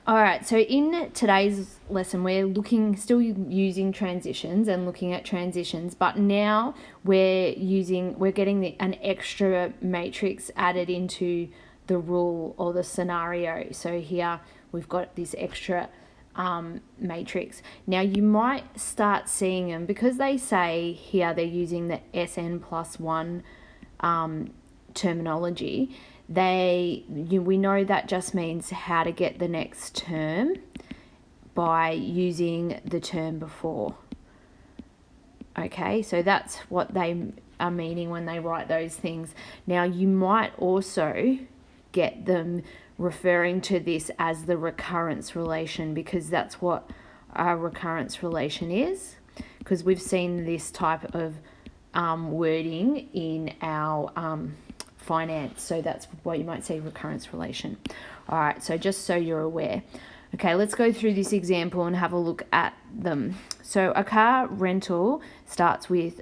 All right, so in today's lesson, we're still using transitions and looking at transitions, but now we're getting an extra matrix added into the rule or the scenario. So here we've got this extra matrix. Now you might start seeing them because they say here they're using the SN+1 terminology. We know that just means how to get the next term by using the term before. Okay, so that's what they are meaning when they write those things. Now you might also get them referring to this as the recurrence relation, because that's what a recurrence relation is, because we've seen this type of wording in our finance, so that's what you might say recurrence relation. All right, so just so you're aware. Okay, let's go through this example and have a look at them. So a car rental starts with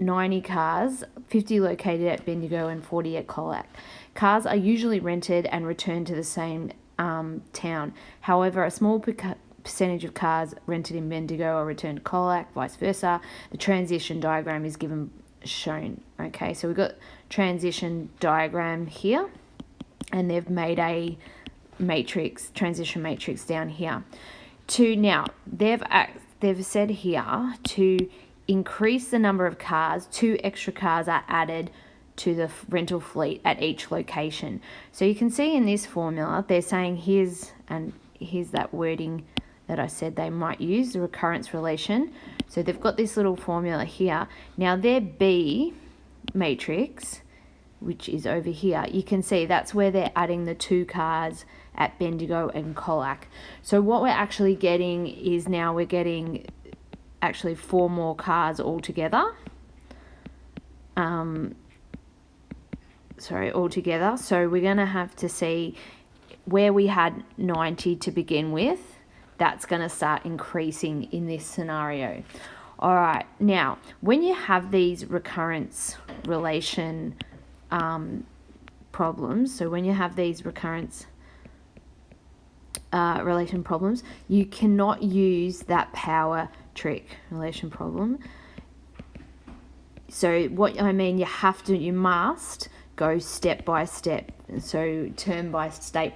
90 cars, 50 located at Bendigo and 40 at Colac. Cars are usually rented and returned to the same town. However, a small percentage of cars rented in Bendigo are returned to Colac, vice versa. The transition diagram is shown. Okay, so we've got transition diagram here, and they've made a transition matrix down here. Now they've said here to increase the number of cars, 2 extra cars are added to the rental fleet at each location. So you can see in this formula they're saying here's that wording that I said they might use, the recurrence relation. So they've got this little formula here. Now their B matrix, which is over here, you can see that's where they're adding the 2 cars at Bendigo and Colac. So what we're actually getting is now we're getting actually 4 more cars altogether. Altogether. So we're going to have to see where we had 90 to begin with. That's going to start increasing in this scenario. All right, now when you have these recurrence relation problems, so when you have these recurrence relation problems, you cannot use that power trick relation problem. So what I mean, you must go step by step. So term by state,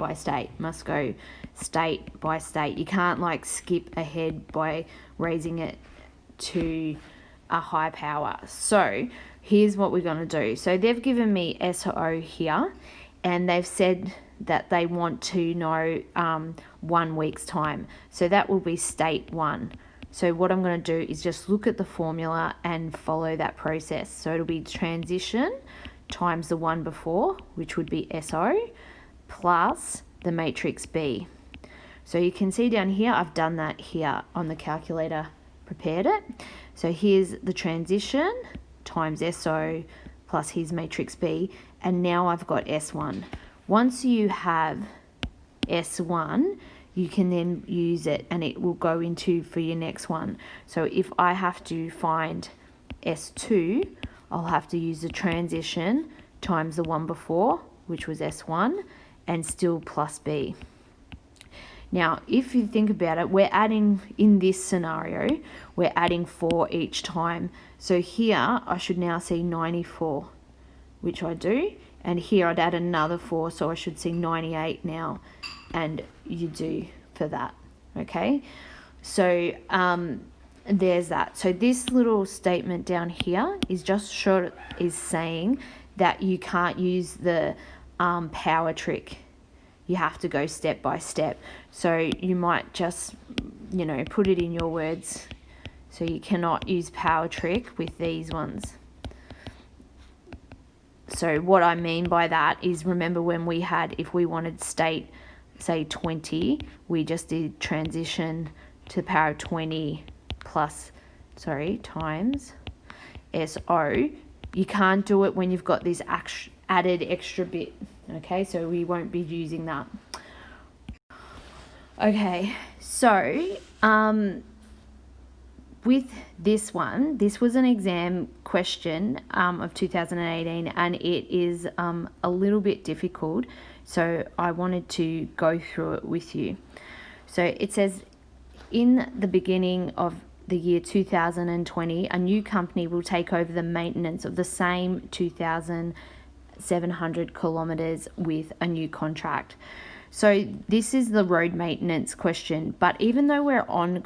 must go state by state. You can't like skip ahead by raising it to a high power. So here's what we're going to do. So they've given me SO here, and they've said that they want to know 1 week's time. So that will be state 1. So what I'm going to do is just look at the formula and follow that process. So it'll be transition times the one before, which would be SO, plus the matrix B. So you can see down here, I've done that here on the calculator, prepared it. So here's the transition times SO plus his matrix B, and now I've got S1. Once you have S1, you can then use it and it will go into for your next one. So if I have to find S2, I'll have to use the transition times the one before, which was S1, and still plus B. Now, if you think about it, we're adding, in this scenario, we're adding 4 each time. So here, I should now see 94, which I do. And here, I'd add another 4, so I should see 98 now. And you do for that, okay? So, there's that. So this little statement down here is just short, is saying that you can't use the power trick. You have to go step by step. So you might just, put it in your words. So you cannot use power trick with these ones. So what I mean by that is, remember when we had, if we wanted state, say 20, we just did transition to the power of 20 times SO. You can't do it when you've got this added extra bit. Okay, so we won't be using that. Okay, so with this one, this was an exam question of 2018, and it is a little bit difficult, so I wanted to go through it with you. So it says, in the beginning of the year 2020, a new company will take over the maintenance of the same 2,700 kilometers with a new contract. So this is the road maintenance question, but even though we're on a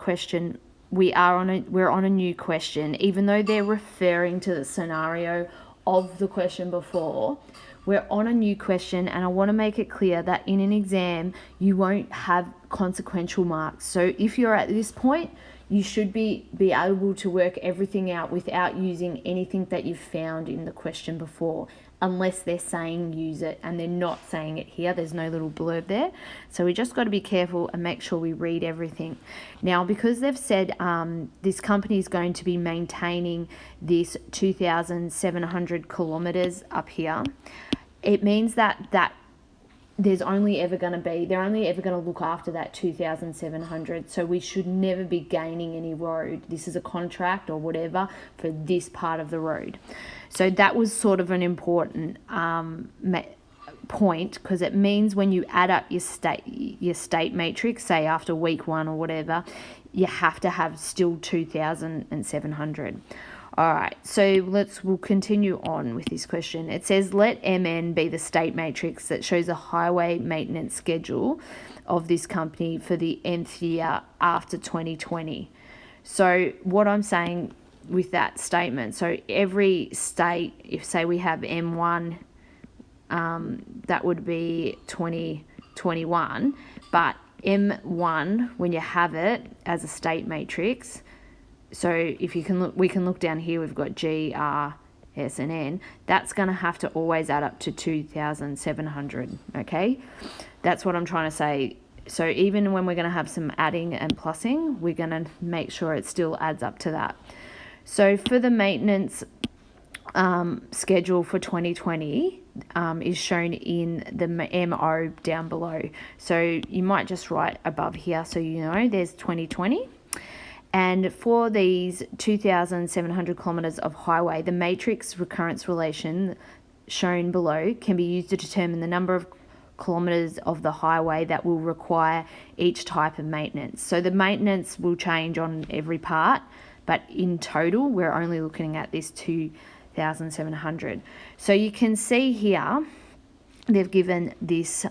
new question, even though they're referring to the scenario of the question before, we're on a new question, and I want to make it clear that in an exam you won't have consequential marks. So if you're at this point, you should be able to work everything out without using anything that you've found in the question before, unless they're saying use it, and they're not saying it here. There's no little blurb there. So we just got to be careful and make sure we read everything. Now, because they've said this company is going to be maintaining this 2,700 kilometers up here, it means that they're only ever going to look after that 2,700. So we should never be gaining any road. This is a contract or whatever for this part of the road. So that was sort of an important point, because it means when you add up your state matrix, say after week 1 or whatever, you have to have still 2,700. All right, so we'll continue on with this question. It says, let MN be the state matrix that shows a highway maintenance schedule of this company for the nth year after 2020. So what I'm saying with that statement, so every state, if say we have M1, that would be 2021, but M1, when you have it as a state matrix, so if you can look, we can look down here, we've got G, R, S, and N. That's going to have to always add up to 2,700, okay? That's what I'm trying to say. So even when we're going to have some adding and plussing, we're going to make sure it still adds up to that. So for the maintenance schedule for 2020 is shown in the MO down below. So you might just write above here so you know there's 2020. And for these 2,700 kilometers of highway, the matrix recurrence relation shown below can be used to determine the number of kilometers of the highway that will require each type of maintenance. So the maintenance will change on every part, but in total, we're only looking at this 2,700. So you can see here, they've given this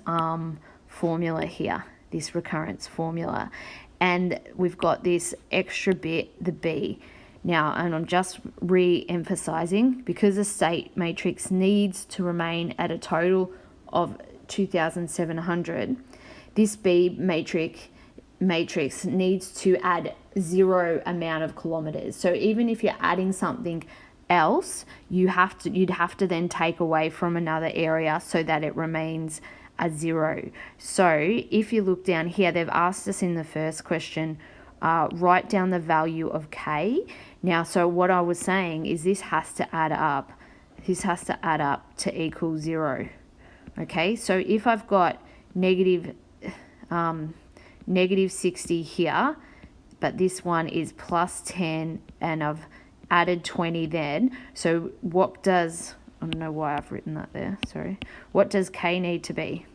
formula here, this recurrence formula. And we've got this extra bit, the B. Now, and I'm just re-emphasizing, because the state matrix needs to remain at a total of 2,700, this B matrix needs to add 0 amount of kilometers. So even if you're adding something else, you'd have to then take away from another area so that it remains a 0. So if you look down here, they've asked us in the first question, write down the value of K. Now, so what I was saying is this has to add up. This has to add up to equal 0. Okay, so if I've got negative 60 here, but this one is plus 10 and I've added 20 then. So what does, I don't know why I've written that there, sorry. What does K need to be?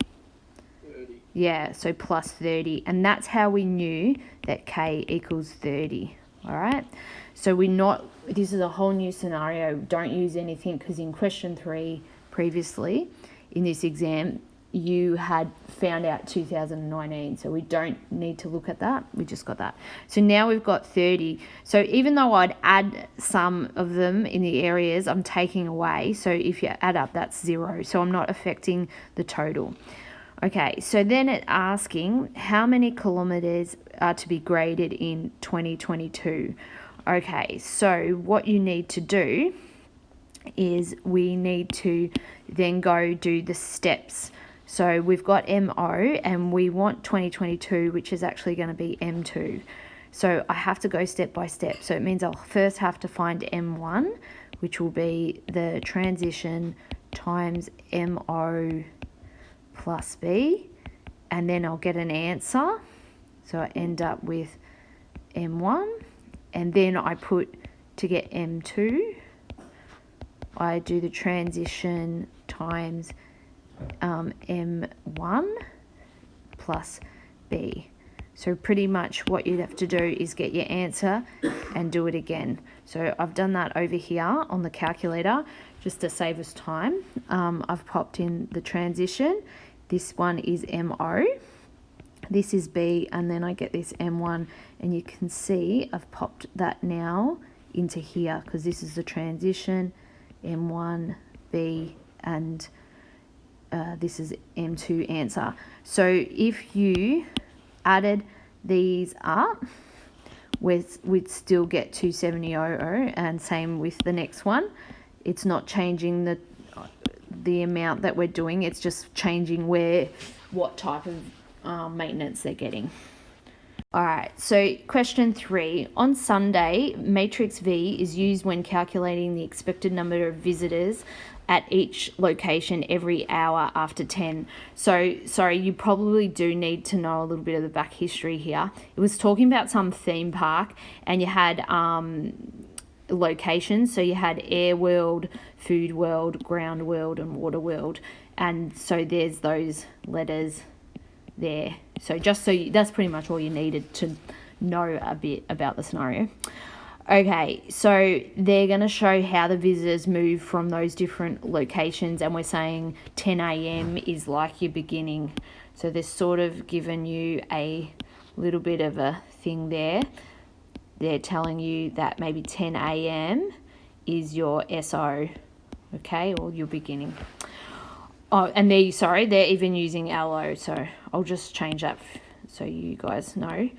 30. Yeah, so plus 30. And that's how we knew that K equals 30. All right. So this is a whole new scenario. Don't use anything, because in question 3 previously in this exam, you had found out 2019. So we don't need to look at that. We just got that. So now we've got 30. So even though I'd add some of them in the areas, I'm taking away. So if you add up, that's 0. So I'm not affecting the total. Okay, so then it's asking how many kilometers are to be graded in 2022. Okay, so what you need to do is we need to then go do the steps. So we've got MO and we want 2022, which is actually going to be M2. So I have to go step by step. So it means I'll first have to find M1, which will be the transition times MO plus B, and then I'll get an answer. So I end up with M1, and then I put, to get M2, I do the transition times M1 plus B. So So pretty much what you have to do is get your answer and do it again. So I've done that over here on the calculator just to save us time. I've popped in the transition. This one is MO. This is B, and then I get this M1, and you can see I've popped that now into here because this is the transition, M1, B, and this is M2 answer. So if you added these up, we'd still get 270.00, and same with the next one. It's not changing the amount that we're doing, it's just changing what type of maintenance they're getting. All right, so question 3. On Sunday, matrix V is used when calculating the expected number of visitors at each location every hour after 10. So, sorry, you probably do need to know a little bit of the back history here. It was talking about some theme park, and you had locations. So you had Air World, Food World, Ground World, and Water World. And so there's those letters there. So just that's pretty much all you needed to know a bit about the scenario. Okay, so they're going to show how the visitors move from those different locations, and we're saying 10 a.m. is like your beginning. So they're sort of given you a little bit of a thing there. They're telling you that maybe 10 a.m. is your SO, okay, or your beginning. Oh, and they're even using LO, so I'll just change that so you guys know.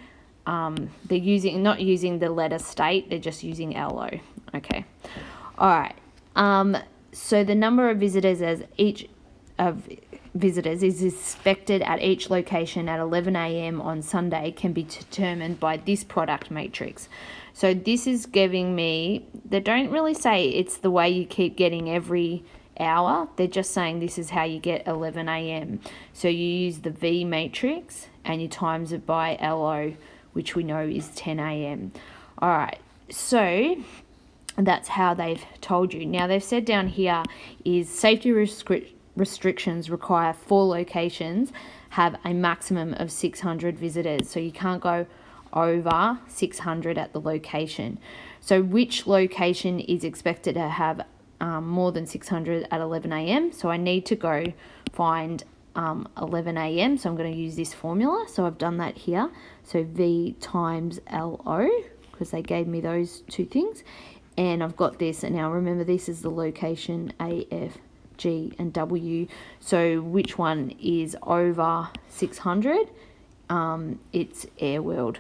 They're not using the letter state, they're just using LO. Okay. All right. So the number of visitors is expected at each location at 11 a.m. on Sunday can be determined by this product matrix. So this is giving me, they don't really say it's the way you keep getting every hour. They're just saying this is how you get 11 a.m. So you use the V matrix and you times it by LO, which we know is 10 a.m. All right, so that's how they've told you. Now they've said down here is safety restrictions require 4 locations have a maximum of 600 visitors. So you can't go over 600 at the location. So which location is expected to have more than 600 at 11 a.m. So I need to go find 11 a.m. So I'm going to use this formula. So I've done that here. So V times LO, because they gave me those two things. And I've got this. And now remember, this is the location A, F, G, and W. So which one is over 600? It's Air World.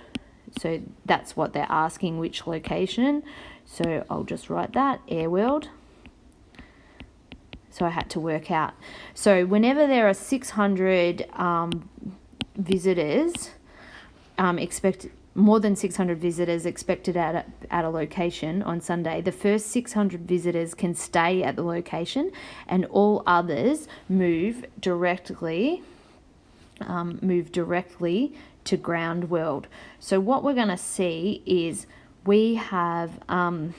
So that's what they're asking, which location. So I'll just write that, Air World. So I had to work out. So whenever there are 600 visitors, more than 600 visitors expected at a location on Sunday, the first 600 visitors can stay at the location, and all others move directly to Ground World. So what we're going to see is we have, so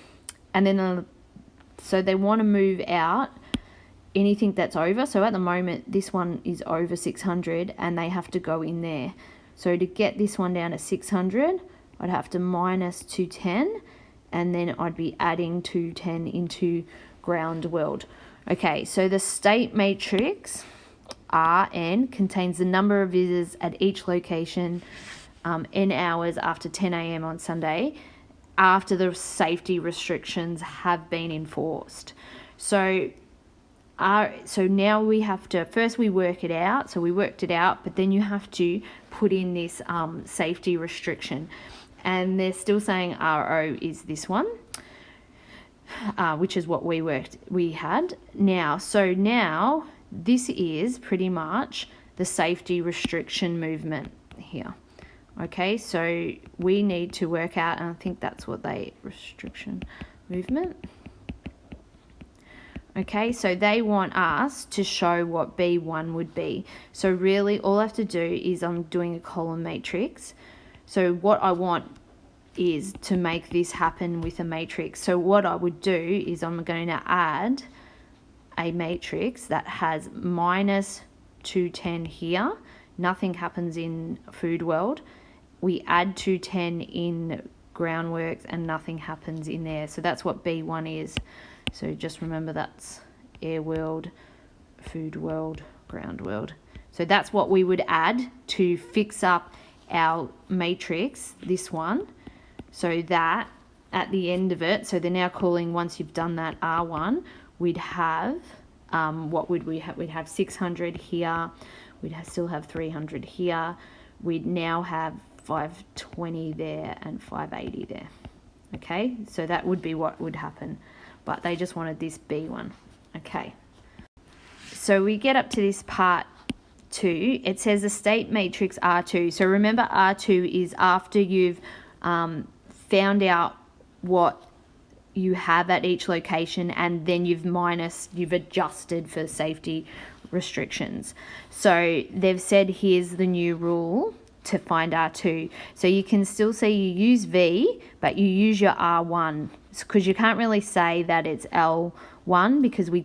they want to move out anything that's over. So at the moment, this one is over 600 and they have to go in there. So to get this one down to 600, I'd have to minus 210, and then I'd be adding 210 into Ground World. Okay, so the state matrix Rn contains the number of visitors at each location n hours after 10 a.m. on Sunday, after the safety restrictions have been enforced. So now we have to, first we work it out. So we worked it out, but then you have to put in this safety restriction. And they're still saying RO is this one, which is what we had. Now this is pretty much the safety restriction movement here. Okay, so we need to work out, and I think that's what restriction movement. Okay, so they want us to show what B1 would be. So really all I have to do is I'm doing a column matrix. So what I want is to make this happen with a matrix. So what I would do is I'm going to add a matrix that has minus 210 here. Nothing happens in Food World. we add 210 in groundworks and nothing happens in there. So that's what B1 is. So just remember that's air world, food world, ground world. So that's what we would add to fix up our matrix, this one, so that at the end of it, so they're now calling, once you've done that R1, we'd have, what would we have? We'd have 600 here, we'd still have 300 here, we'd now have 520 there and 580 there. Okay, so that would be what would happen, but they just wanted this B1. Okay, so we get up to this part 2. It says the state matrix R2. So remember, R2 is after you've found out what you have at each location, and then you've adjusted for safety restrictions. So they've said here's the new rule to find R2. So you can still see you use V, but you use your R1, because you can't really say that it's L1 because we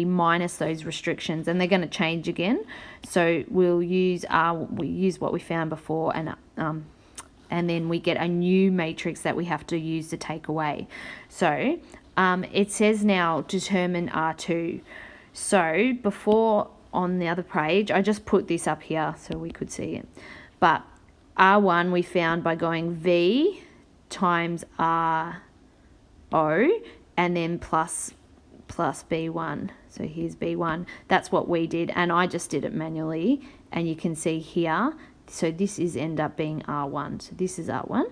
minus those restrictions, and they're going to change again. So we'll use what we found before, and then we get a new matrix that we have to use to take away. So it says now determine R2. So before, on the other page, I just put this up here so we could see it. But R1 we found by going V times RO and then plus B1. So here's B1. That's what we did, and I just did it manually, and you can see here. So this is end up being R1. So this is R1.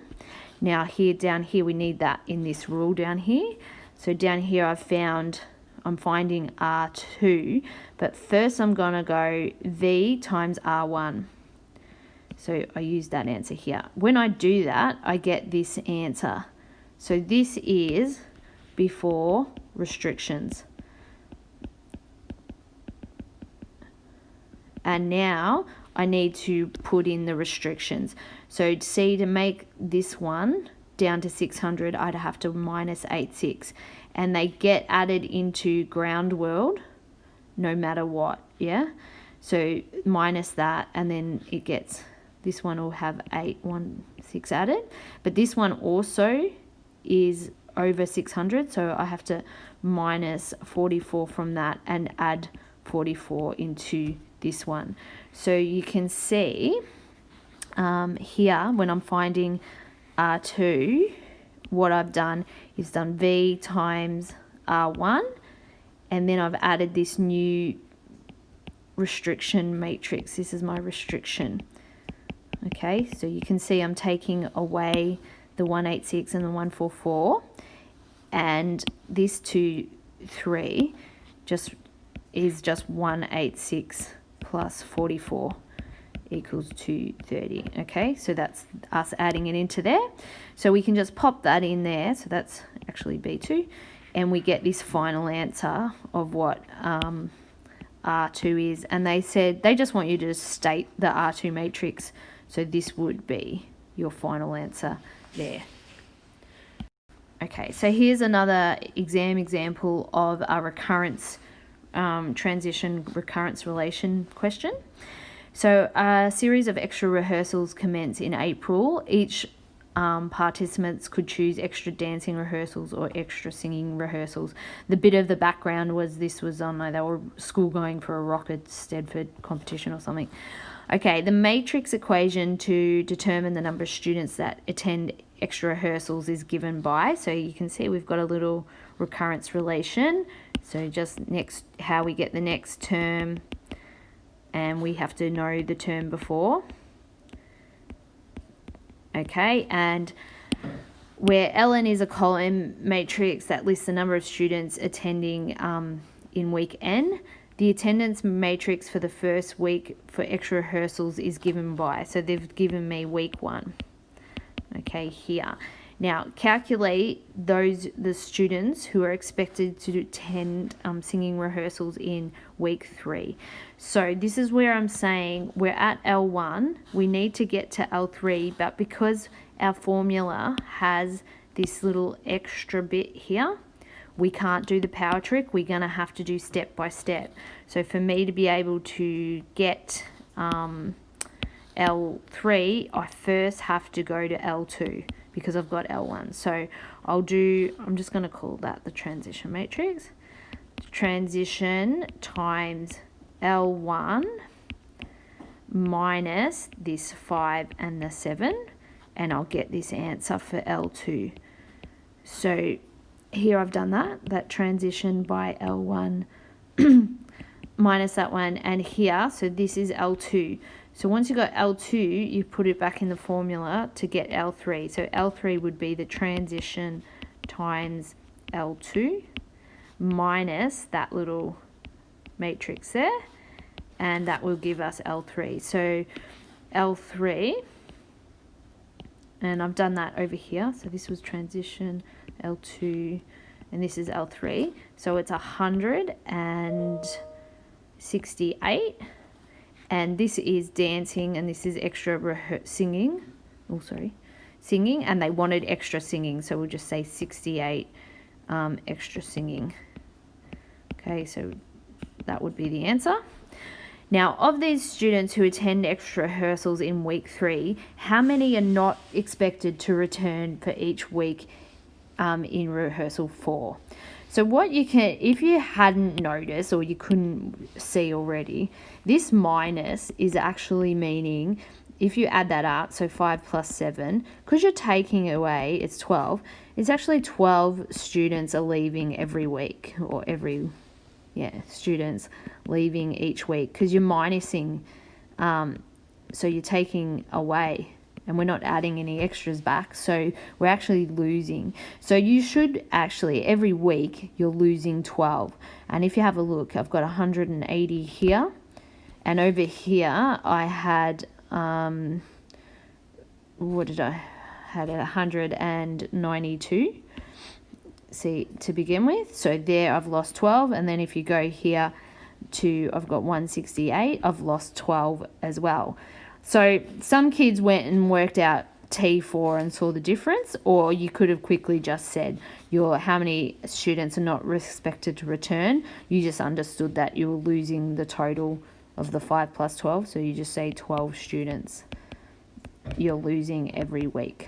Now here, down here, we need that in this rule down here. So down here I'm finding R2, but first I'm gonna go V times R1. So I use that answer here. When I do that, I get this answer. So this is before restrictions. And now I need to put in the restrictions. So see, to make this one down to 600, I'd have to minus 86. And they get added into ground world no matter what, yeah? So minus that, and then it gets, this one will have 816 added. But this one also is over 600, so I have to minus 44 from that and add 44 into this one. So you can see here, when I'm finding R2, what I've done is done V times R1, and then I've added this new restriction matrix. This is my restriction. Okay, so you can see I'm taking away the 186 and the 144, and this 2, 3 is just 186 plus 44 equals 230. Okay, so that's us adding it into there. So we can just pop that in there. So that's actually B2, and we get this final answer of what R2 is. And they said they just want you to state the R2 matrix. So this would be your final answer there. Okay, so here's another example of a recurrence transition recurrence relation question. So a series of extra rehearsals commence in April. Each participants could choose extra dancing rehearsals or extra singing rehearsals. The bit of the background was this was on, they were school going for a Rocket Stedford competition or something. Okay, the matrix equation to determine the number of students that attend extra rehearsals is given by, so you can see we've got a little recurrence relation. So just next, how we get the next term, and we have to know the term before. Okay, and where ln is a column matrix that lists the number of students attending in week n, the attendance matrix for the first week for extra rehearsals is given by, so they've given me week 1. Okay, here. Now calculate the students who are expected to attend singing rehearsals in week 3. So this is where I'm saying we're at L1, we need to get to L3, but because our formula has this little extra bit here, we can't do the power trick. We're going to have to do step by step. So for me to be able to get L3, I first have to go to L2 because I've got L1. So I'm just going to call that the transition matrix. Transition times L1 minus this 5 and the 7, and I'll get this answer for L2. So here I've done that transition by L1 minus that one, and here, so this is L2. So once you got L2, you put it back in the formula to get L3. So L3 would be the transition times L2 minus that little matrix there, and that will give us L3. So L3, and I've done that over here. So this was transition L2, and this is L3. So it's 168, and this is dancing, and this is extra singing. Oh, sorry, singing, and they wanted extra singing, so we'll just say 68 extra singing. Okay, so that would be the answer. Now, of these students who attend extra rehearsals in week 3, how many are not expected to return for each week in rehearsal 4? So what you can, if you hadn't noticed or you couldn't see already, this minus is actually meaning, if you add that up, so 5 plus 7, because you're taking away, it's 12, it's actually 12 students are leaving every week, or students leaving each week, because you're minusing, so you're taking away, and we're not adding any extras back, so we're actually losing. So you should actually, every week, you're losing 12. And if you have a look, I've got 180 here, and over here, I had, had 192. See, to begin with, so there I've lost 12, and then if you go here to, I've got 168, I've lost 12 as well. So some kids went and worked out T4 and saw the difference, or you could have quickly just said how many students are not expected to return. You just understood that you were losing the total of the 5 plus 12, so you just say 12 students you're losing every week.